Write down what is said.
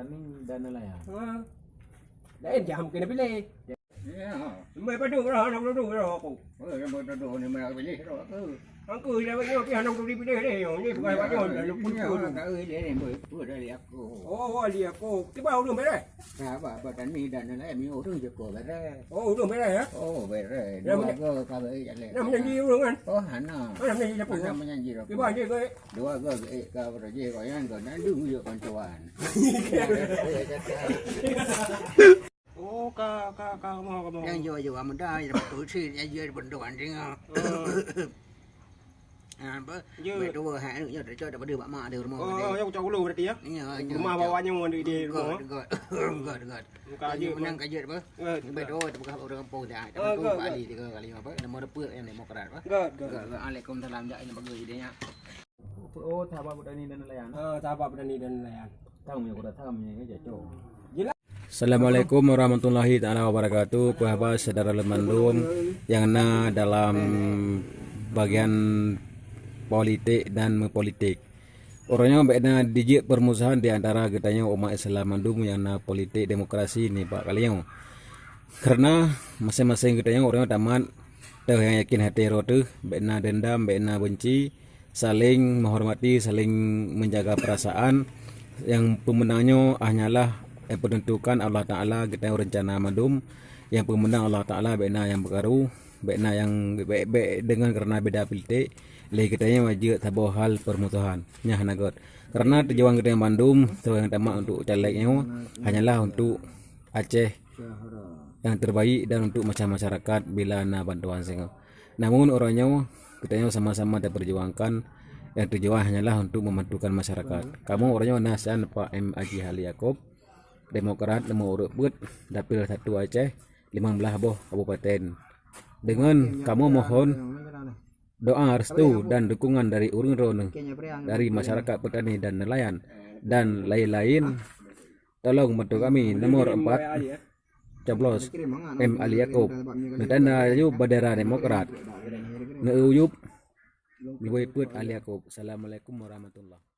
petani dan nelayan. Lain jam kena pilih. Mai padu dah nak duduk dah aku. Yang berdua ni mereka pilih aku. Aku dah bagi aku nak duduk pilih dia. Ni bukan bagi orang lu pun. Kau dia ni buat dari aku. Oh, ali aku. Tiba udah beres. Apa petani dan nelayan ni orang Joko beres. Oh, udah beres ya. Oh beres. Dua ke kau jalan. Nak menyanyi orang kan? Oh hana. Nak menyanyi apa? Nak menyanyi apa? Tiba je ke? Dua ke kau beraje kau yang kau nak dulu je kontuan. Oh, kau mau. Yang jual muda yang betul sih yang jual bentukan tinggal. Apa? Berdua hang ya dah dah berdua mak ada rumah dia. Oh, yang cakap dulu berarti ya. Rumah bawahnya mau di rumah. Dekat. Kaji menang kaji apa? Berdua tu bukan orang kampung dah. Tapi Bali 3 kali apa? Nama Reput yang Demokrat apa? Waalaikumsalam jak ini bagus idenya. Oh, sahabat petani dan nelayan. Sahabat petani dan nelayan. Tahu punya kuda tahu punya jaco. Assalamualaikum warahmatullahi taala wabarakatuh. Sahabat saudara Lemandum yang dalam bagian politik dan politik. Orangnya beda dijik permusuhan di antara katanya umat Islam Mandung yang politik demokrasi ni Pak kalian. Karena masing-masing katanya orang tamat tahu yang yakin hati rotu, beda dendam, beda benci, saling menghormati, saling menjaga perasaan. Yang pemenangnya hanyalah yang penentukan Allah Ta'ala kita rencana Mandum. Yang pemenang Allah Ta'ala beda yang berkaru, beda yang baik dengan karena beda politik. Lagi katanya wajib tabuh hal permusuhan nya hanagot. Karena tujuan kita Bandung yang tamak untuk calegnya hanyalah untuk Aceh yang terbaik dan untuk masyarakat bila na bantuan sing. Namun orangnya katanya sama-sama diperjuangkan yang tujuan hanyalah untuk membantukan masyarakat. Kamu orangnya nasan Pak M Haji Ali Yaakob Demokrat nomor urut but dapil 1 Aceh 15 boh kabupaten. Dengan kamu mohon doa restu dan dukungan dari urun-urun dari masyarakat petani dan nelayan dan lain-lain. Tolong bantu kami nomor 4 Coblos M Ali Yaakob Nentana Yub Badara Demokrat Neuyub Lebih Put Ali Yaakob. Assalamualaikum warahmatullahi